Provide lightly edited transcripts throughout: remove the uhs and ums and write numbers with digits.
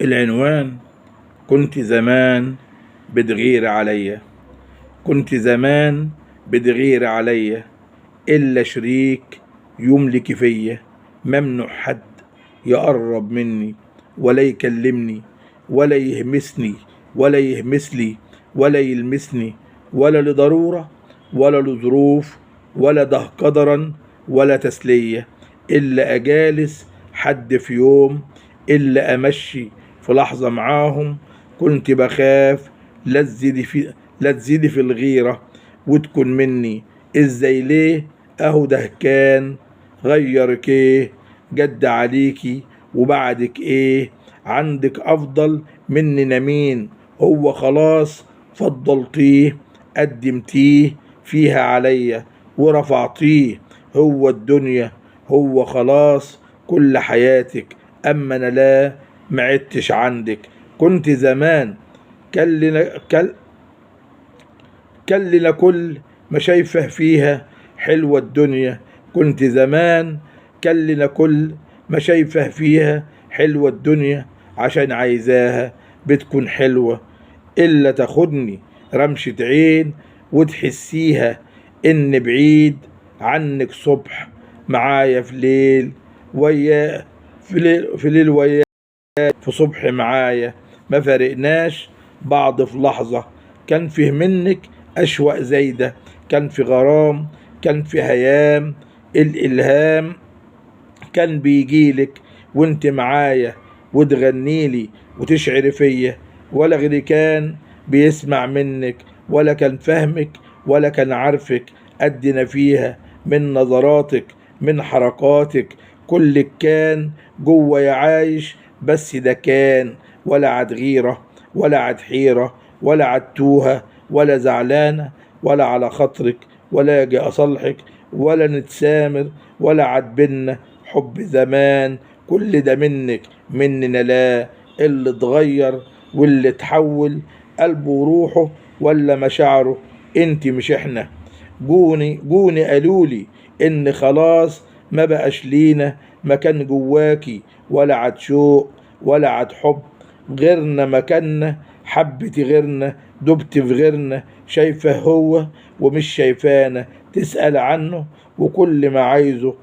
العنوان: كنت زمان بتغير عليا. كنت زمان بتغير عليا، إلا شريك يملك فيا. ممنوع حد يقرب مني ولا يكلمني ولا يهمسني ولا يهمسلي ولا يلمسني، ولا لضرورة ولا لظروف ولا ده قدرا ولا تسلية، إلا أجالس حد في يوم، إلا أمشي في لحظة معاهم. كنت بخاف لا تزيدي في الغيرة وتكون مني. ازاي ليه؟ اهو ده كان غيرك ايه؟ جد عليكي وبعدك ايه؟ عندك افضل مننا مين؟ هو خلاص فضلتيه، قدمتيه فيها عليا ورفعتيه. هو الدنيا، هو خلاص كل حياتك، اما انا لا معدتش عندك. كنت زمان كان لنا كل ما شايفه فيها حلوة الدنيا. كنت زمان كان لنا كل ما شايفه فيها حلوة الدنيا، عشان عايزاها بتكون حلوة، إلا تاخدني رمشة عين وتحسيها إن بعيد عنك صبح معايا في ليل ويا في ليل ويا في صبح معايا. ما فرقناش بعض في لحظة، كان فيه منك أشواق زايدة، كان في غرام، كان في هيام. الإلهام كان بيجيلك وانت معايا وتغنيلي وتشعري فيا، ولا غيري كان بيسمع منك ولا كان فهمك ولا كان عارفك قدنا فيها. من نظراتك من حركاتك كلك كان جوا يا عايش، بس ده كان ولا عاد غيرة ولا عاد حيرة ولا عاد توهة ولا زعلانة ولا على خاطرك ولا اجي اصلحك ولا نتسامر ولا عاد بينا حب زمان. كل ده مننا لا، اللي اتغير واللي اتحول قلبه وروحه ولا مشاعره انت مش احنا. جوني قالولي ان خلاص ما بقاش لينا مكان جواكي، ولا عاد شوق ولا عاد حب غيرنا مكاننا. حبتي غيرنا دبت في غيرنا، شايفه هو ومش شايفانا، تسأل عنه وكل ما عايزه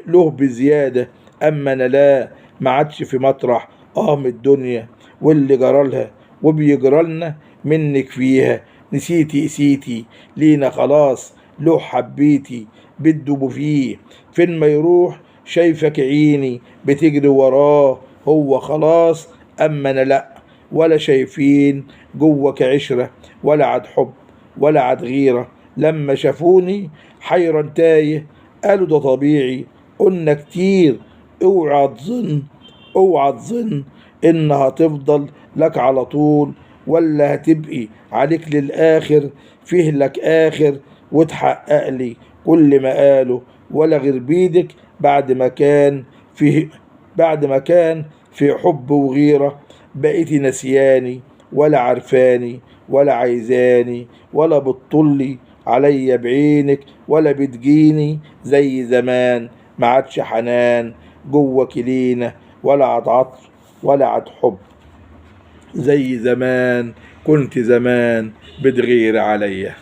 له بزيادة. أما أنا لا، ما عادش في مطرح من الدنيا واللي جرالها وبيجرالنا منك فيها. نسيتي لينا خلاص له حبيتي بتدوب فيه، فين ما يروح شايفك عيني بتجري وراه. هو خلاص أما أنا لأ، ولا شايفين جوك عشرة ولا عاد حب ولا عاد غيرة. لما شافوني حيران تايه قالوا ده طبيعي، قلنا كتير اوعى تظن انها تفضل لك على طول، ولا هتبقي عليك للآخر. فيه لك آخر وتحقق لي كل ما قاله، ولا غير بيدك بعد ما كان في حب وغيرة. بقيتي نسياني ولا عرفاني ولا عايزاني ولا بتطلي عليا بعينك ولا بتجيني زي زمان. ما عادش حنان جوك لينا ولا عاد عطف ولا عاد حب زي زمان. كنت زمان بتغير عليا.